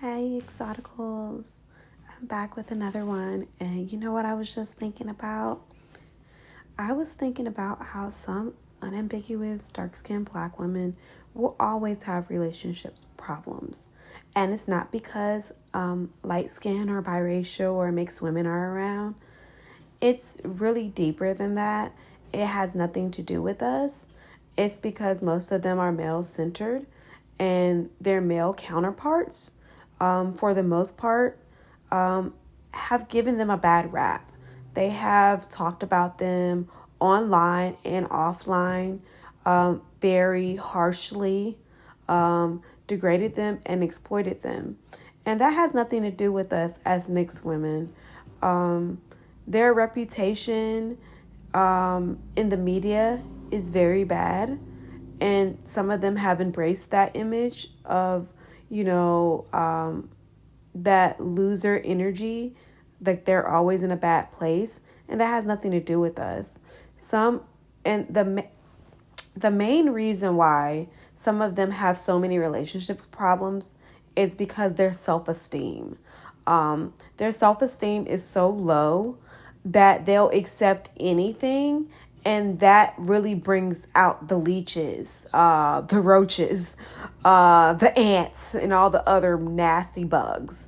Hey, Exoticals. I'm back with another one. And you know what I was just thinking about? I was thinking about how some unambiguous dark skinned black women will always have relationships problems. And it's not because light skin or biracial or mixed women are around. It's really deeper than that. It has nothing to do with us. It's because most of them are male centered and their male counterparts, for the most part, have given them a bad rap. They have talked about them online and offline very harshly, degraded them, and exploited them. And that has nothing to do with us as mixed women. Their reputation in the media is very bad, and some of them have embraced that image of, you know, that loser energy, like they're always in a bad place, and that has nothing to do with us. Some and the main reason why some of them have so many relationships problems is because their self-esteem. Their self-esteem is so low that they'll accept anything, and that really brings out the leeches, the roaches, the ants, and all the other nasty bugs.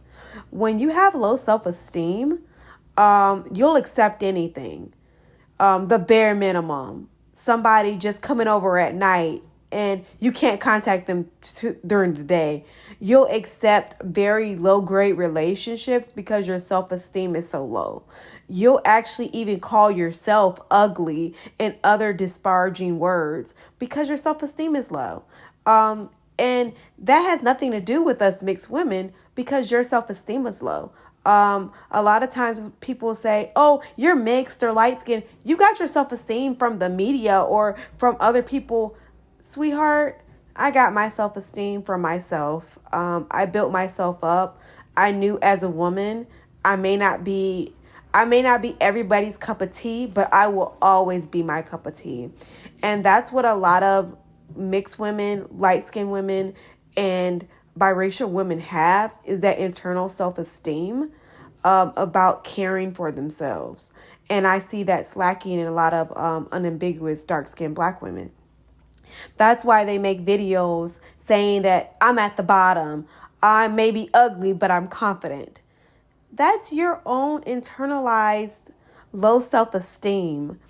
When you have low self-esteem, you'll accept anything, the bare minimum. Somebody just coming over at night and you can't contact them during the day. You'll accept very low grade relationships because your self-esteem is so low. You'll actually even call yourself ugly and other disparaging words because your self-esteem is low. And that has nothing to do with us mixed women because your self-esteem is low. A lot of times people say, oh, you're mixed or light skinned. You got your self-esteem from the media or from other people. Sweetheart, I got my self-esteem from myself. I built myself up. I knew as a woman, I may not be everybody's cup of tea, but I will always be my cup of tea. And that's what a lot of mixed women, light-skinned women, and biracial women have, is that internal self-esteem about caring for themselves. And I see that slacking in a lot of unambiguous dark-skinned black women. That's why they make videos saying that I'm at the bottom. I may be ugly, but I'm confident. That's your own internalized low self-esteem.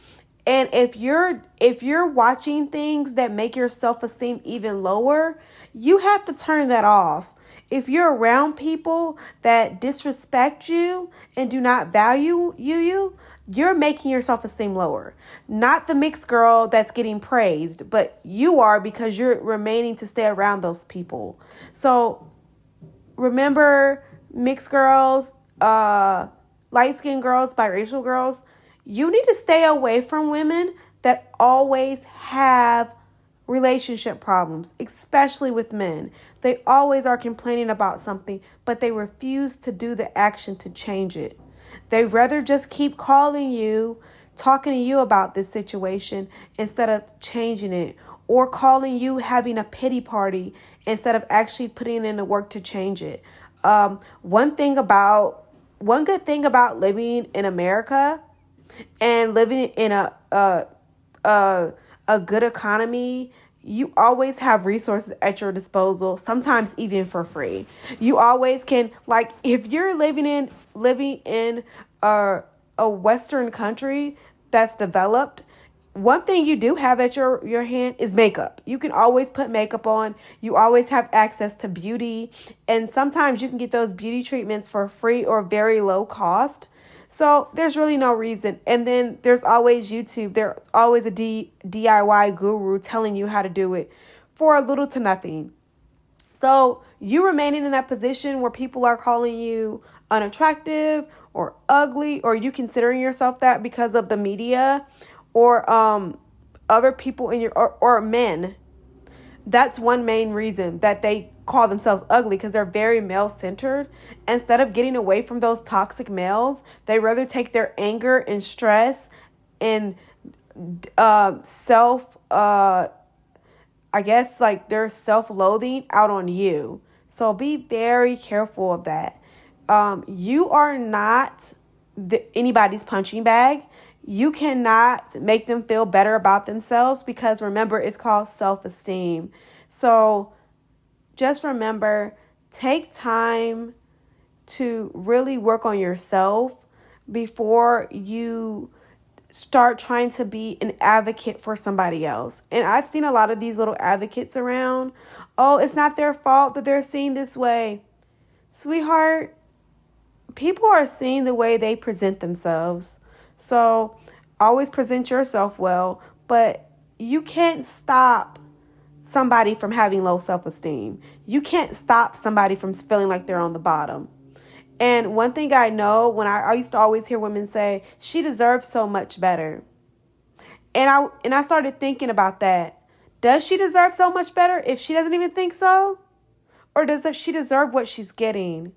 And if you're watching things that make your self-esteem even lower, you have to turn that off. If you're around people that disrespect you and do not value you're making your self-esteem lower. Not the mixed girl that's getting praised, but you are, because you're remaining to stay around those people. So remember, mixed girls, light-skinned girls, biracial girls, you need to stay away from women that always have relationship problems, especially with men. They always are complaining about something, but they refuse to do the action to change it. They'd rather just keep calling you, talking to you about this situation instead of changing it, or calling you, having a pity party instead of actually putting in the work to change it. One good thing about living in America and living in a good economy, you always have resources at your disposal, sometimes even for free. You always can, like, if you're living in a Western country that's developed, one thing you do have at your hand is makeup. You can always put makeup on. You always have access to beauty. And sometimes you can get those beauty treatments for free or very low cost. So there's really no reason. And then there's always YouTube. There's always a DIY guru telling you how to do it for a little to nothing. So you remaining in that position where people are calling you unattractive or ugly, or you considering yourself that because of the media or other people in your or men, that's one main reason that they call themselves ugly, because they're very male centered. Instead of getting away from those toxic males, they rather take their anger and stress and self I guess like their self-loathing out on you. So be very careful of that. You are not anybody's punching bag. You cannot make them feel better about themselves because remember, it's called self-esteem. So just remember, take time to really work on yourself before you start trying to be an advocate for somebody else. And I've seen a lot of these little advocates around. Oh, it's not their fault that they're seen this way. Sweetheart, people are seeing the way they present themselves. So always present yourself well, but you can't stop somebody from having low self-esteem. You can't stop somebody from feeling like they're on the bottom. And one thing I know, when I used to always hear women say, she deserves so much better. And I started thinking about that. Does she deserve so much better if she doesn't even think so? Or does she deserve what she's getting?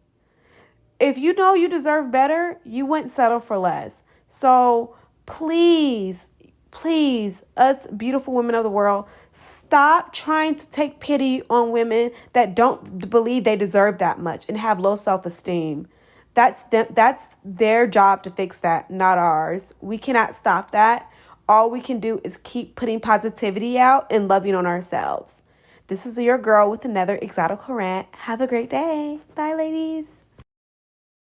If you know you deserve better, you wouldn't settle for less. So please, please, us beautiful women of the world, stop trying to take pity on women that don't believe they deserve that much and have low self-esteem. That's their job to fix that, not ours. We cannot stop that. All we can do is keep putting positivity out and loving on ourselves. This is your girl with another Exotical rant. Have a great day. Bye, ladies.